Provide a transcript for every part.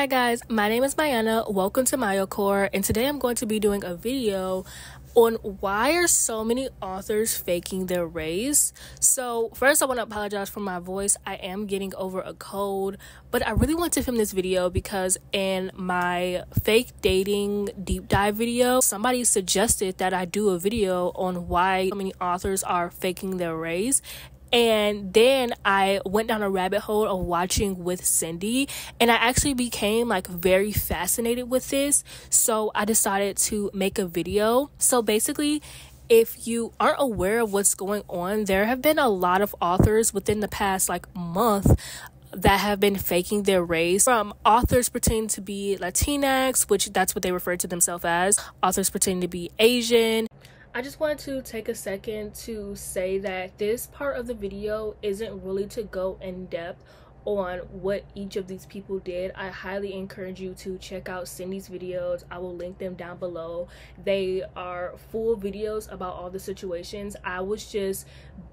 Hi guys, my name is Mayana. Welcome to MayaCore, and today I'm going to be doing a video on why are so many authors faking their race. So first I want to apologize for my voice. I am getting over a cold, but I really want to film this video because in my fake dating deep dive video, somebody suggested that I do a video on why so many authors are faking their race. And then I went down a rabbit hole of watching with Cindy, and I actually became like very fascinated with this. So I decided to make a video. So basically, if you aren't aware of what's going on, there have been a lot of authors within the past like month that have been faking their race, from authors pretending to be Latinx, which that's what they refer to themselves as, authors pretending to be Asian. I just wanted to take a second to say that this part of the video isn't really to go in depth on what each of these people did. I highly encourage you to check out Cindy's videos. I will link them down below. They are full videos about all the situations. I was just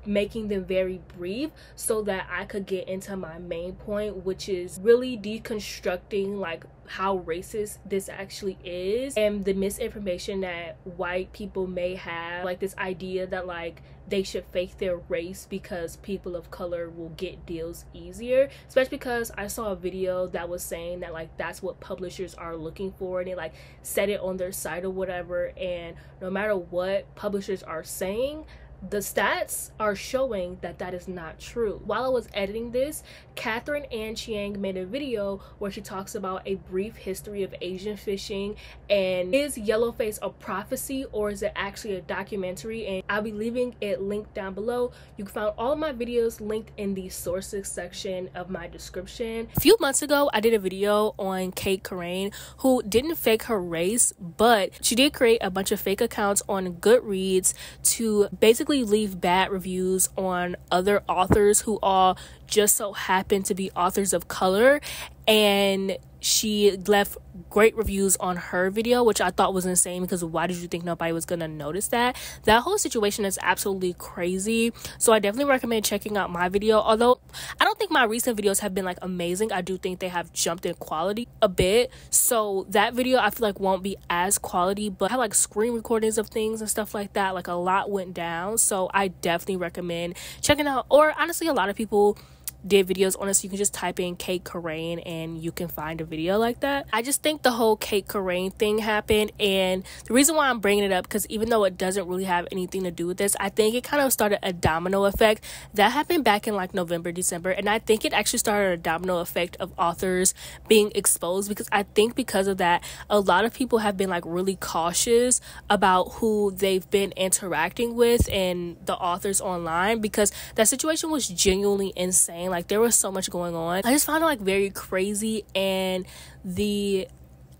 making them very brief so that I could get into my main point, which is really deconstructing like how racist this actually is and the misinformation that white people may have, like this idea that like they should fake their race because people of color will get deals easier, especially because I saw a video that was saying that like that's what publishers are looking for, and they like set it on their site or whatever, and no matter what publishers are saying, the stats are showing that that is not true. While I was editing this, Catherine Ann Chiang made a video where she talks about a brief history of Asian fishing, and is Yellowface a prophecy or is it actually a documentary? And I'll be leaving it linked down below. You can find all of my videos linked in the sources section of my description. A few months ago, I did a video on Kate Corain, who didn't fake her race, but she did create a bunch of fake accounts on Goodreads to basically leave bad reviews on other authors who all just so happen to be authors of color, and she left great reviews on her video, which I thought was insane, because why did you think nobody was gonna notice that? That whole situation is absolutely crazy. So I definitely recommend checking out my video. Although I don't think my recent videos have been like amazing, I do think they have jumped in quality a bit. So that video I feel like won't be as quality, but I have like screen recordings of things and stuff like that. Like a lot went down, so I definitely recommend checking out. Or honestly, a lot of people did videos on it, so you can just type in Kate Corain and you can find a video like that. I just think the whole Kate Corain thing happened, and the reason why I'm bringing it up, because even though it doesn't really have anything to do with this, I think it kind of started a domino effect that happened back in like November, December, and I think it actually started a domino effect of authors being exposed, because I think because of that, a lot of people have been like really cautious about who they've been interacting with and the authors online, because that situation was genuinely insane. Like there was so much going on. I just found it like very crazy, and the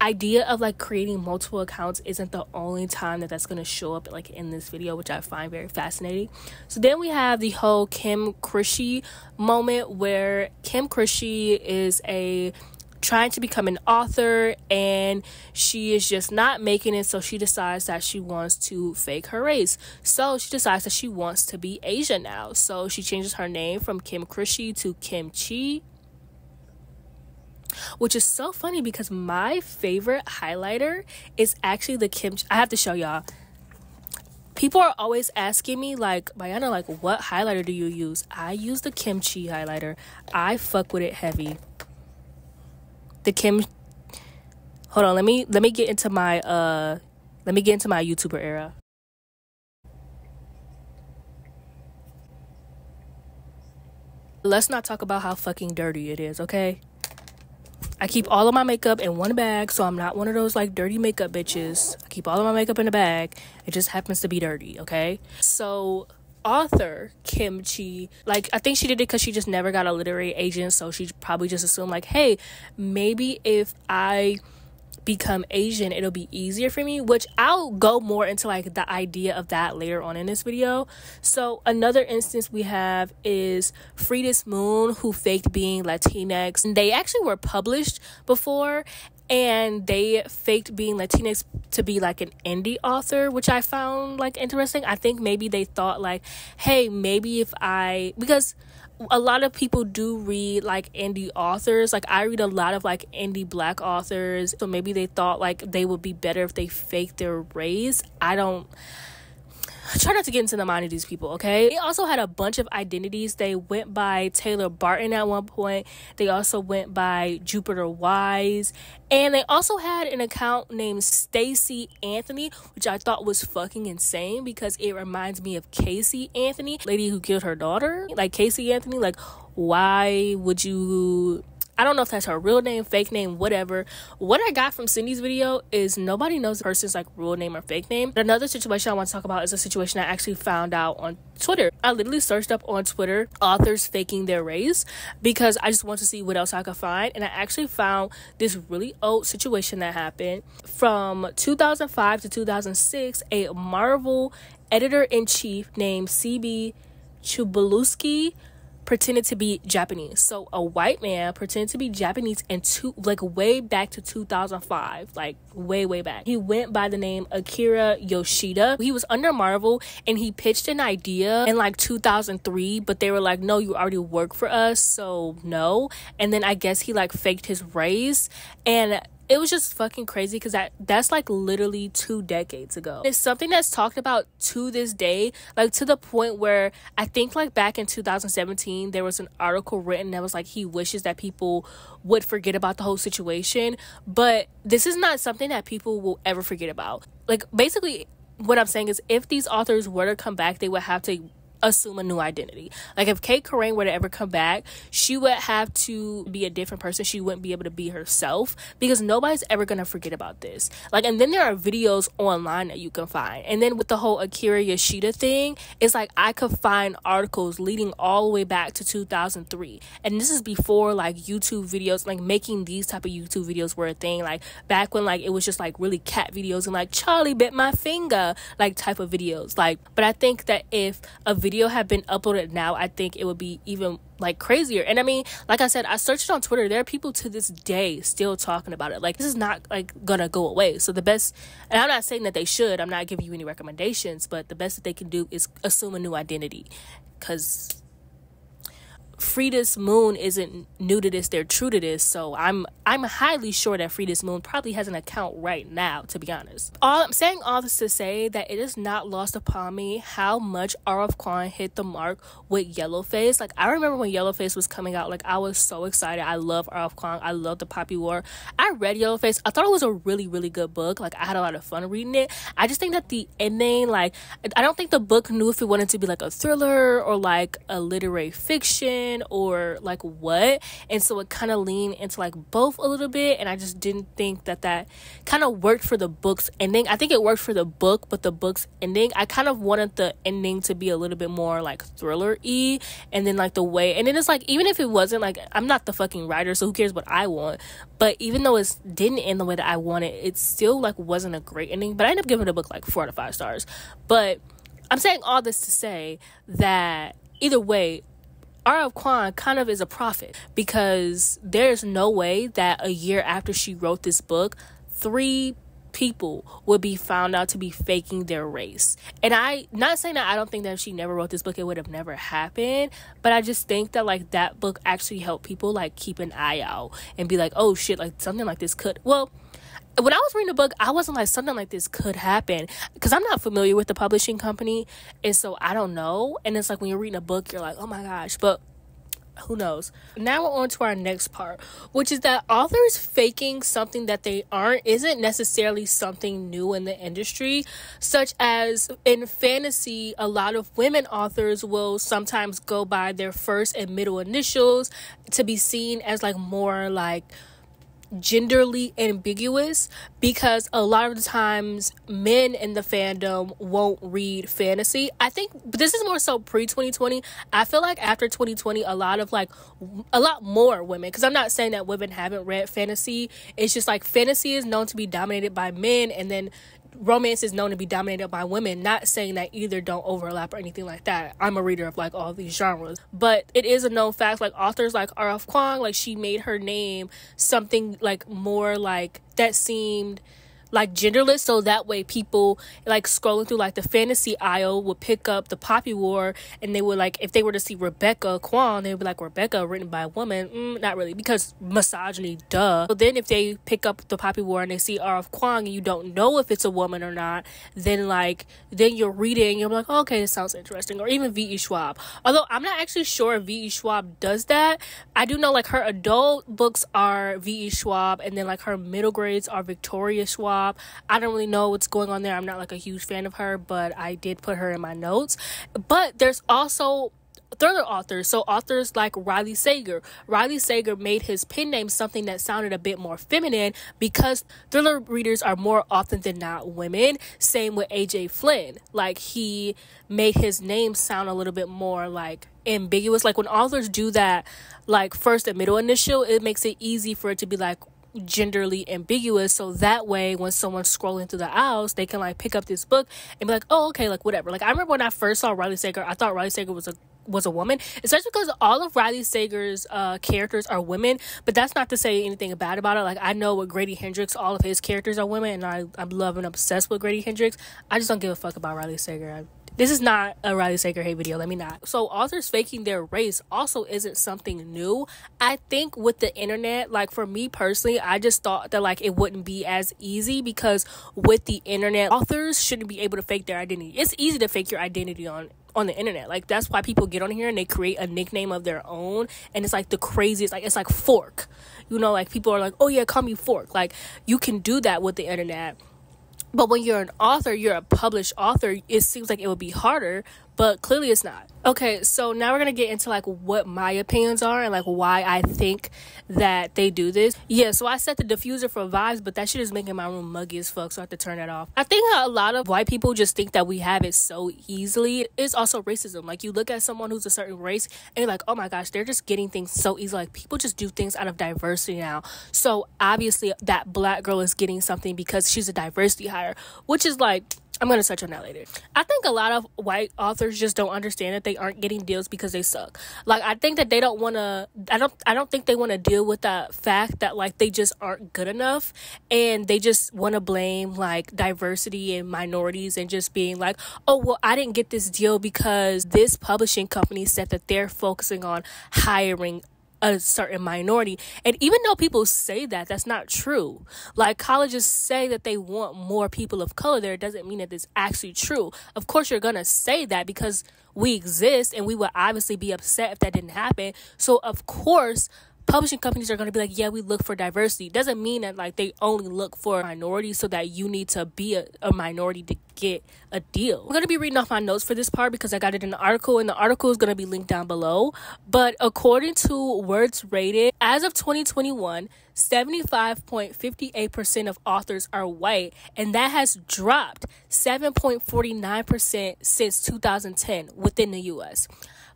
idea of like creating multiple accounts isn't the only time that that's going to show up like in this video, which I find very fascinating. So then we have the whole Kim Krishy moment, where Kim Krishy is trying to become an author and she is just not making it, so she decides that she wants to fake her race. So she decides that she wants to be Asian now, so she changes her name from Kim Krishy to Kim Chi, which is so funny because my favorite highlighter is actually the Kim. I have to show y'all. People are always asking me like, Mayana, like what highlighter do you use? I use the Kim Chi highlighter. I fuck with it heavy. The Kim, hold on, let me get into my YouTuber era. Let's not talk about how fucking dirty it is, okay? I keep all of my makeup in one bag, so I'm not one of those like dirty makeup bitches. I keep all of my makeup in a bag. It just happens to be dirty, okay? So author Kim Chi, like I think she did it because she just never got a literary agent, so she probably just assumed like, hey, maybe if I become Asian it'll be easier for me, which I'll go more into like the idea of that later on in this video. So another instance we have is Frida's Moon, who faked being Latinx, and they actually were published before, and they faked being Latinx to be like an indie author, which I found like interesting. I think maybe they thought like, hey, maybe if because a lot of people do read like indie authors. Like I read a lot of like indie Black authors, so maybe they thought like they would be better if they faked their race. Try not to get into the mind of these people, okay? They also had a bunch of identities. They went by Taylor Barton at one point. They also went by Jupiter Wise. And they also had an account named Stacey Anthony, which I thought was fucking insane because it reminds me of Casey Anthony, lady who killed her daughter. Like Casey Anthony, like why would you... I don't know if that's her real name, fake name, whatever. What I got from Cindy's video is nobody knows the person's like real name or fake name. But another situation I want to talk about is a situation I actually found out on Twitter. I literally searched up on Twitter authors faking their race because I just want to see what else I could find. And I actually found this really old situation that happened from 2005 to 2006. A Marvel editor-in-chief named C.B. Chubulski pretended to be Japanese. So a white man pretended to be Japanese and way back to 2005, like way back. He went by the name Akira Yoshida. He was under Marvel and he pitched an idea in like 2003, but they were like, no, you already work for us, so no. And then I guess he like faked his race, and it was just fucking crazy because that's like literally 2 decades ago. It's something that's talked about to this day, like to the point where I think like back in 2017 there was an article written that was like he wishes that people would forget about the whole situation. But this is not something that people will ever forget about. Like basically what I'm saying is if these authors were to come back, they would have to assume a new identity. Like if Kate Corain were to ever come back, she would have to be a different person. She wouldn't be able to be herself because nobody's ever gonna forget about this. Like, and then there are videos online that you can find. And then with the whole Akira Yoshida thing, it's like I could find articles leading all the way back to 2003, and this is before like YouTube videos, like making these type of YouTube videos were a thing. Like back when like it was just like really cat videos and like Charlie bit my finger like type of videos. Like, but I think that if a video had been uploaded now, I think it would be even like crazier. And I mean, like I said, I searched on Twitter. There are people to this day still talking about it. Like this is not like gonna go away. So the best, and I'm not saying that they should, I'm not giving you any recommendations, but the best that they can do is assume a new identity, because Frida's Moon isn't new to this, they're true to this. So I'm highly sure that Frida's Moon probably has an account right now, to be honest. I'm saying all this to say that it is not lost upon me how much R.F. Kuang hit the mark with Yellowface. Like I remember when Yellowface was coming out, like I was so excited. I love R.F. Kuang. I love the Poppy War. I read Yellowface. I thought it was a really good book. Like I had a lot of fun reading it. I just think that the ending, like I don't think the book knew if it wanted to be like a thriller or like a literary fiction or like what, and so it kind of leaned into like both a little bit, and I just didn't think that kind of worked for the book's ending. I think it worked for the book, but the book's ending, I kind of wanted the ending to be a little bit more like thriller-y, and then like the way, and then it's like even if it wasn't, like I'm not the fucking writer, so who cares what I want, but even though it didn't end the way that I wanted, it still like wasn't a great ending. But I ended up giving the book like 4 out of 5 stars. But I'm saying all this to say that either way, R.F. Kuang kind of is a prophet, because there's no way that a year after she wrote this book, 3 people would be found out to be faking their race. And I not saying that I don't think that if she never wrote this book it would have never happened, but I just think that like that book actually helped people like keep an eye out and be like, oh shit, like something like this could, well, when I was reading the book, I wasn't like something like this could happen, because I'm not familiar with the publishing company, and so I don't know. And it's like when you're reading a book, you're like, oh my gosh, but who knows. Now we're on to our next part, which is that authors faking something that they aren't isn't necessarily something new in the industry. Such as in fantasy, a lot of women authors will sometimes go by their first and middle initials to be seen as like more like genderly ambiguous, because a lot of the times men in the fandom won't read fantasy. I think this is more so pre-2020. I feel like after 2020 a lot more women, because I'm not saying that women haven't read fantasy, it's just like fantasy is known to be dominated by men, and then romance is known to be dominated by women. Not saying that either don't overlap or anything like that. I'm a reader of like all these genres, but it is a known fact, like authors like R.F. Kuang, like she made her name something like more like that seemed like genderless, so that way people like scrolling through like the fantasy aisle would pick up the Poppy War, and they would like, if they were to see Rebecca Kwan, they would be like, Rebecca written by a woman? Not really, because misogyny, duh. So then if they pick up the Poppy War and they see R.F. Kwang and you don't know if it's a woman or not, then you're reading, you're like, oh, okay, this sounds interesting. Or even V.E. Schwab, although I'm not actually sure if V.E. Schwab does that. I do know like her adult books are V.E. Schwab, and then like her middle grades are Victoria Schwab. I don't really know what's going on there. I'm not like a huge fan of her, but I did put her in my notes. But there's also thriller authors. So authors like Riley Sager. Riley Sager made his pen name something that sounded a bit more feminine, because thriller readers are more often than not women. Same with AJ Flynn. Like, he made his name sound a little bit more like ambiguous. Like when authors do that, like first and middle initial, it makes it easy for it to be like genderly ambiguous, so that way when someone's scrolling through the aisles, they can like pick up this book and be like, oh, okay, like whatever. Like I remember when I first saw Riley Sager, I thought Riley Sager was a woman, especially because all of Riley Sager's characters are women. But that's not to say anything bad about it. Like, I know with Grady Hendrix, all of his characters are women, and I'm love and obsessed with Grady Hendrix. I just don't give a fuck about Riley Sager. This is not a Riley Sager hate video, let me not. So authors faking their race also isn't something new. I think with the internet, like for me personally, I just thought that like it wouldn't be as easy, because with the internet, authors shouldn't be able to fake their identity. It's easy to fake your identity on the internet. Like, that's why people get on here and they create a nickname of their own, and it's like the craziest. Like, it's like Fork, you know, like people are like, oh yeah, call me Fork. Like, you can do that with the internet. But when you're an author, you're a published author, it seems like it would be harder, but clearly it's not. Okay, so now we're going to get into like what my opinions are and like why I think that they do this. Yeah, so I set the diffuser for vibes, but that shit is making my room muggy as fuck, so I have to turn that off. I think a lot of white people just think that we have it so easily. It's also racism. Like, you look at someone who's a certain race and you're like, oh my gosh, they're just getting things so easy. Like, people just do things out of diversity now. So obviously that black girl is getting something because she's a diversity hire, which is like, I'm going to touch on that later. I think a lot of white authors just don't understand that they aren't getting deals because they suck. Like, I think that they don't want to, I don't think they want to deal with that fact that, like, they just aren't good enough. And they just want to blame, like, diversity and minorities and just being like, oh, well, I didn't get this deal because this publishing company said that they're focusing on hiring a certain minority. And even though people say that, that's not true. Like, colleges say that they want more people of color there, it doesn't mean that it's actually true. Of course you're gonna say that because we exist, and we would obviously be upset if that didn't happen. So of course publishing companies are going to be like, yeah, we look for diversity. Doesn't mean that like they only look for minorities, so that you need to be a minority to get a deal. I'm going to be reading off my notes for this part because I got it in the article, and the article is going to be linked down below. But according to Words Rated, as of 2021, 75.58% of authors are white, and that has dropped 7.49% since 2010 within the US.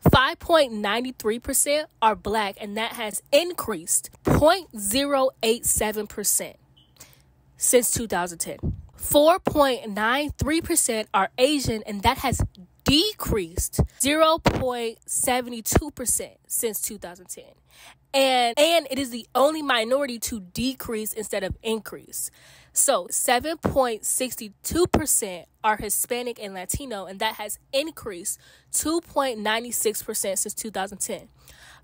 5.93% are black, and that has increased 0.087% since 2010. 4.93% are Asian, and that has decreased 0.72% since 2010. And it is the only minority to decrease instead of increase. So 7.62% are Hispanic and Latino, and that has increased 2.96% since 2010.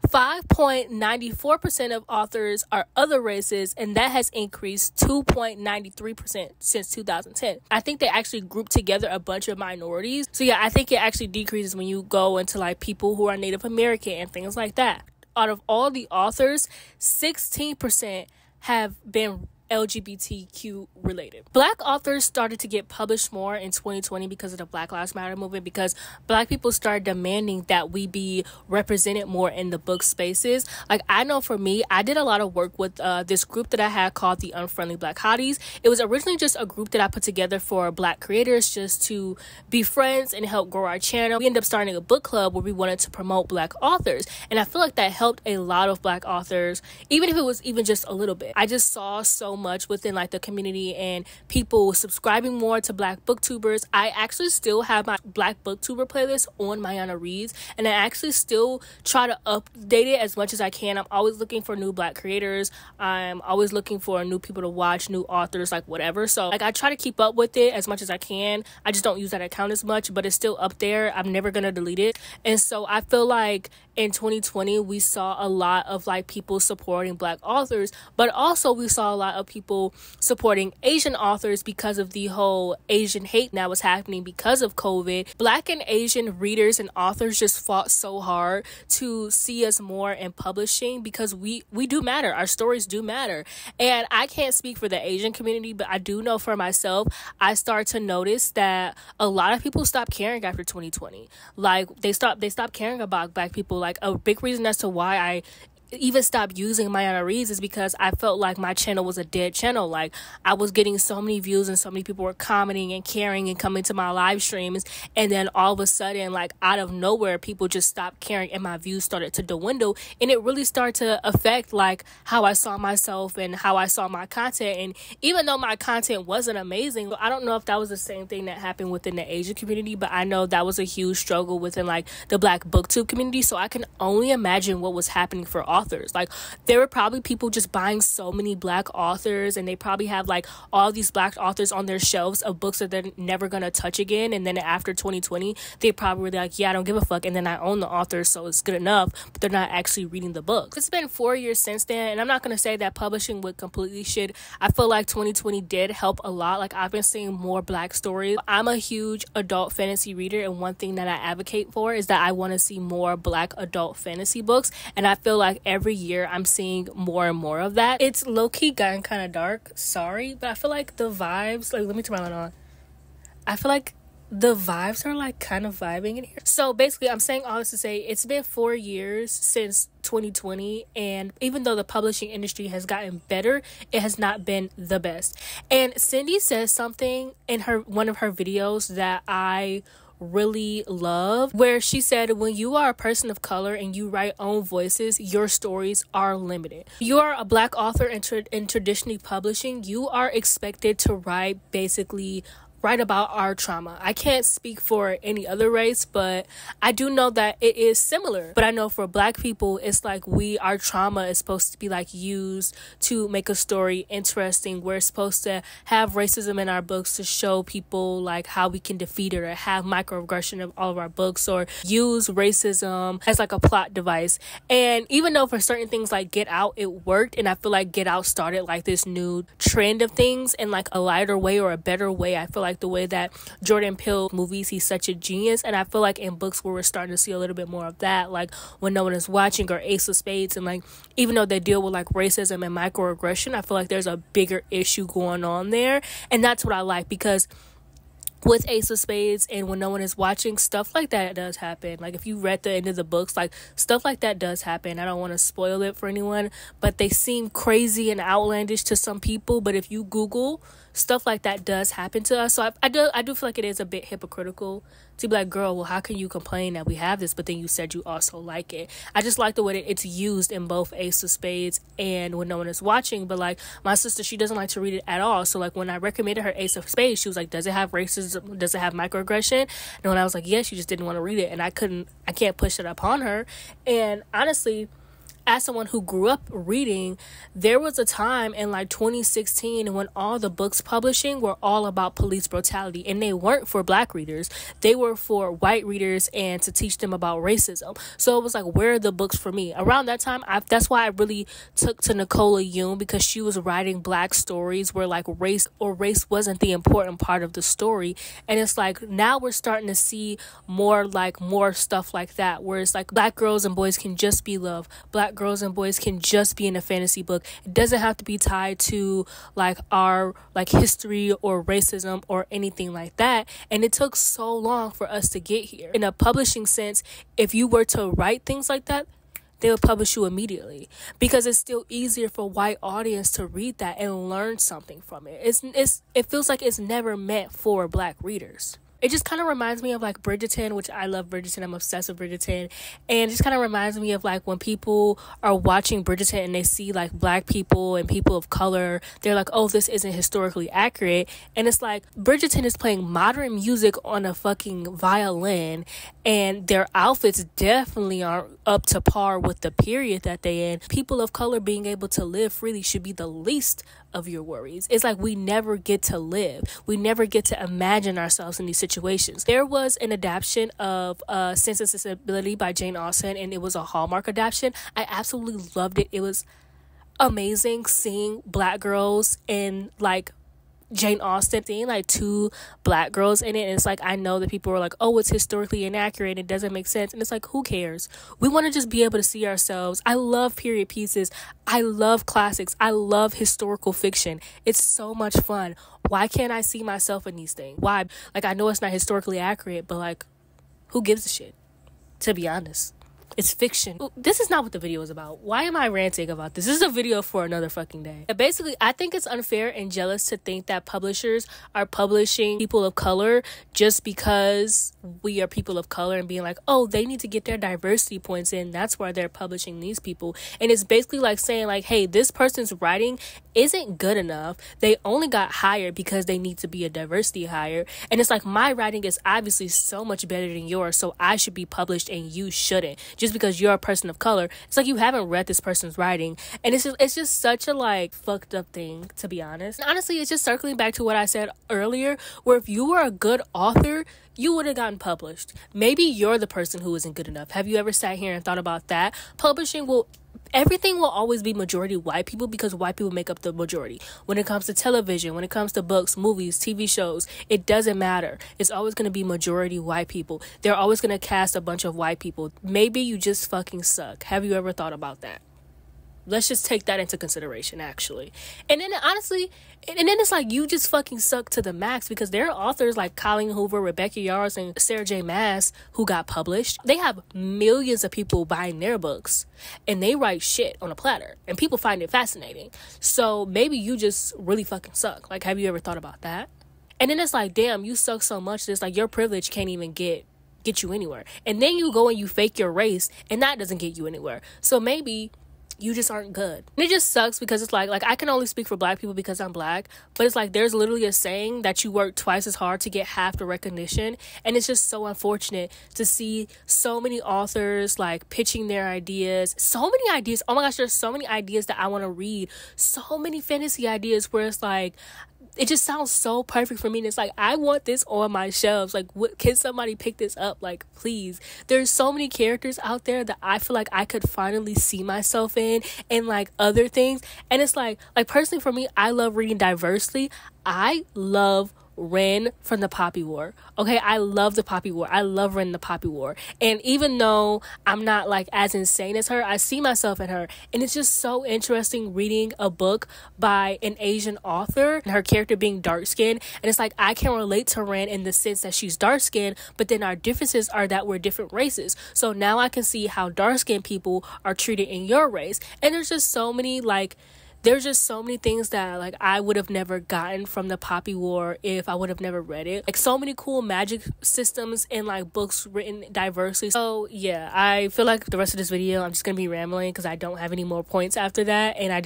5.94% of authors are other races, and that has increased 2.93% since 2010. I think they actually group together a bunch of minorities. So yeah, I think it actually decreases when you go into like people who are Native American and things like that. Out of all the authors, 16% have been LGBTQ related. Black authors started to get published more in 2020 because of the Black Lives Matter movement, because black people started demanding that we be represented more in the book spaces. Like, I know for me, I did a lot of work with this group that I had called the Unfriendly Black Hotties. It was originally just a group that I put together for black creators just to be friends and help grow our channel. We ended up starting a book club where we wanted to promote black authors, and I feel like that helped a lot of black authors, even if it was even just a little bit. I just saw so much within like the community and people subscribing more to Black booktubers. I actually still have my Black booktuber playlist on Mayana Reads, and I actually still try to update it as much as I can. I'm always looking for new Black creators. I'm always looking for new people to watch, new authors, like whatever. So like I try to keep up with it as much as I can. I just don't use that account as much, but it's still up there. I'm never gonna delete it. And so I feel like in 2020 we saw a lot of like people supporting Black authors, but also we saw a lot of people supporting Asian authors because of the whole Asian hate that was happening because of COVID. Black and Asian readers and authors just fought so hard to see us more in publishing because we do matter. Our stories do matter. And I can't speak for the Asian community, but I do know for myself, I start to notice that a lot of people stopped caring after 2020. Like they stopped caring about Black people. Like a big reason as to why I even stopped using Mayana Reads is because I felt like my channel was a dead channel. Like I was getting so many views and so many people were commenting and caring and coming to my live streams, and then all of a sudden, like out of nowhere, people just stopped caring and my views started to dwindle, and it really started to affect like how I saw myself and how I saw my content. And even though my content wasn't amazing, I don't know if that was the same thing that happened within the Asian community, but I know that was a huge struggle within like the Black booktube community. So I can only imagine what was happening for authors. Like there were probably people just buying so many Black authors, and they probably have like all these Black authors on their shelves of books that they're never gonna touch again. And then after 2020 they probably were like, yeah, I don't give a fuck, and then I own the author, so it's good enough, but they're not actually reading the book. It's been 4 years since then, and I'm not gonna say that publishing would completely shit. I feel like 2020 did help a lot. Like I've been seeing more Black stories. I'm a huge adult fantasy reader, and one thing that I advocate for is that I want to see more Black adult fantasy books, and I feel like every year I'm seeing more and more of that. It's low-key gotten kind of dark, sorry, but I feel like the vibes, like let me turn my light on. I feel like the vibes are like kind of vibing in here. So basically I'm saying all this to say it's been 4 years since 2020, and even though the publishing industry has gotten better, it has not been the best. And Cindy says something in one of her videos that I really love, where she said, when you are a person of color and you write own voices, your stories are limited. You are a Black author in traditionally publishing, you are expected to write about our trauma. I can't speak for any other race, but I do know that it is similar. But I know for Black people, it's like our trauma is supposed to be like used to make a story interesting. We're supposed to have racism in our books to show people like how we can defeat it, or have microaggression of all of our books, or use racism as like a plot device. And even though for certain things like Get Out, it worked, and I feel like Get Out started like this new trend of things in like a lighter way or a better way. I feel like the way that Jordan Peele movies, he's such a genius, and I feel like in books where we're starting to see a little bit more of that, like When No One Is Watching or Ace of Spades, and like even though they deal with like racism and microaggression, I feel like there's a bigger issue going on there, and that's what I like, because with Ace of Spades and When No One Is Watching, stuff like that does happen. Like if you read the end of the books, like stuff like that does happen. I don't want to spoil it for anyone, but they seem crazy and outlandish to some people, but if you Google, stuff like that does happen to us. So I do feel like it is a bit hypocritical to be like, girl, well, how can you complain that we have this, but then you said you also like it? I just like the way that it's used in both Ace of Spades and When No One Is Watching. But like my sister, she doesn't like to read it at all. So like when I recommended her Ace of Spades, she was like, does it have racism? Does it have microaggression? And when I was like, yes, she just didn't want to read it, and I can't push it upon her. And honestly, as someone who grew up reading, there was a time in like 2016 when all the books publishing were all about police brutality, and they weren't for Black readers. They were for white readers and to teach them about racism. So it was like, where are the books for me? Around that time, that's why I really took to Nicola Yoon, because she was writing Black stories where like race wasn't the important part of the story. And it's like now we're starting to see more stuff like that, where it's like Black girls and boys can just be loved. Black girls and boys can just be in a fantasy book. It doesn't have to be tied to like our like history or racism or anything like that. And it took so long for us to get here. In a publishing sense, if you were to write things like that, they would publish you immediately, because it's still easier for white audience to read that and learn something from it. It feels like it's never meant for Black readers. it just kind of reminds me of like Bridgerton, which I love Bridgerton. I'm obsessed with Bridgerton. And it just kind of reminds me of like when people are watching Bridgerton and they see like black people and people of color, they're like, oh, this isn't historically accurate. And it's like Bridgerton is playing modern music on a fucking violin, and their outfits definitely aren't up to par with the period that they in. People of color being able to live freely should be the least of your worries. It's like we never get to live. We never get to imagine ourselves in these situations. There was an adaptation of Sense and Sensibility by Jane Austen, and it was a Hallmark adaptation. I absolutely loved it. It was amazing seeing black girls in like Jane Austen, seeing like two black girls in it, and it's like, I know that people are like, oh, it's historically inaccurate, it doesn't make sense, and it's like, who cares? We want to just be able to see ourselves. I love period pieces, I love classics, I love historical fiction. It's so much fun. Why can't I see myself in these things? Why? Like, I know it's not historically accurate, but like, who gives a shit, to be honest? It's fiction. This is not what the video is about. Why am I ranting about this? This is a video for another fucking day. Basically, I think it's unfair and jealous to think that publishers are publishing people of color just because we are people of color and being like, oh, they need to get their diversity points in. That's why they're publishing these people. And it's basically like saying like, hey, this person's writing isn't good enough. They only got hired because they need to be a diversity hire. And it's like, my writing is obviously so much better than yours, so I should be published and you shouldn't. Just because you're a person of color. It's like you haven't read this person's writing. And it's just such a like fucked up thing, to be honest. And honestly, it's just circling back to what I said earlier, where if you were a good author, you would have gotten published. Maybe you're the person who isn't good enough. Have you ever sat here and thought about that? Everything will always be majority white people because white people make up the majority. When it comes to television, when it comes to books, movies, TV shows, it doesn't matter. It's always going to be majority white people. They're always going to cast a bunch of white people. Maybe you just fucking suck. Have you ever thought about that? Let's just take that into consideration, actually. And then honestly, and then it's like you just fucking suck to the max, because there are authors like Colleen Hoover, Rebecca Yarros, and Sarah J. Maas who got published. They have millions of people buying their books, and they write shit on a platter, and people find it fascinating. So maybe you just really fucking suck. Like, have you ever thought about that? And then it's like, damn, you suck so much that it's like your privilege can't even get you anywhere. And then you go and you fake your race, and that doesn't get you anywhere. So maybe you just aren't good. And it just sucks because it's like I can only speak for black people because I'm black, but it's like there's literally a saying that you work twice as hard to get half the recognition. And it's just so unfortunate to see so many authors like pitching their ideas. So many ideas. Oh my gosh, there's so many ideas that I want to read. So many fantasy ideas where it's like, it just sounds so perfect for me, and it's like, I want this on my shelves. Like, can somebody pick this up? Like, please. There's so many characters out there that I feel like I could finally see myself in, and like other things. And it's like personally for me, I love reading diversely. I love Ren from the Poppy War. Okay, I love the Poppy War. I love Ren the Poppy War. And even though I'm not like as insane as her, I see myself in her. And it's just so interesting reading a book by an Asian author and her character being dark skinned. And it's like I can relate to Ren in the sense that she's dark skinned, but then our differences are that we're different races. So now I can see how dark skinned people are treated in your race. And there's just so many things that like I would have never gotten from the Poppy War if I would have never read it. Like so many cool magic systems and like books written diversely. So yeah, I feel like the rest of this video I'm just gonna be rambling because I don't have any more points after that, and I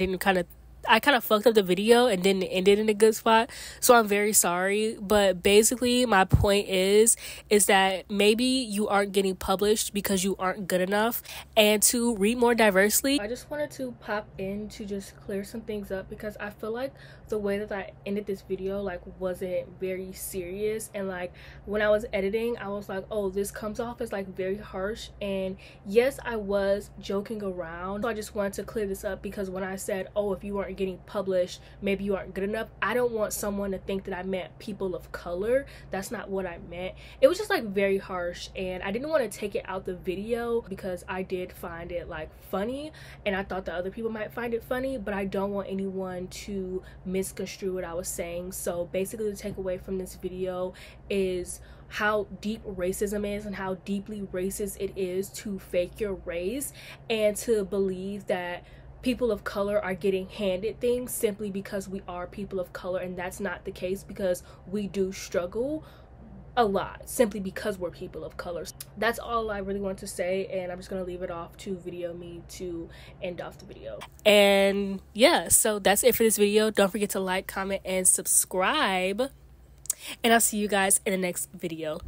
kind of fucked up the video and didn't end it in a good spot, so I'm very sorry. But basically my point is that maybe you aren't getting published because you aren't good enough, and to read more diversely. I just wanted to pop in to just clear some things up because I feel like the way that I ended this video like wasn't very serious, and like when I was editing I was like, oh, this comes off as like very harsh. And yes, I was joking around, so I just wanted to clear this up because when I said, oh, if you aren't getting published, maybe you aren't good enough, I don't want someone to think that I meant people of color. That's not what I meant. It was just like very harsh, and I didn't want to take it out the video because I did find it like funny, and I thought that other people might find it funny, but I don't want anyone to misconstrue what I was saying. So basically the takeaway from this video is how deep racism is and how deeply racist it is to fake your race and to believe that people of color are getting handed things simply because we are people of color, and that's not the case because we do struggle. a lot, simply because we're people of color. That's all I really want to say, and I'm just gonna leave it off to video me to end off the video. And yeah, so that's it for this video. Don't forget to like, comment, and subscribe, and I'll see you guys in the next video.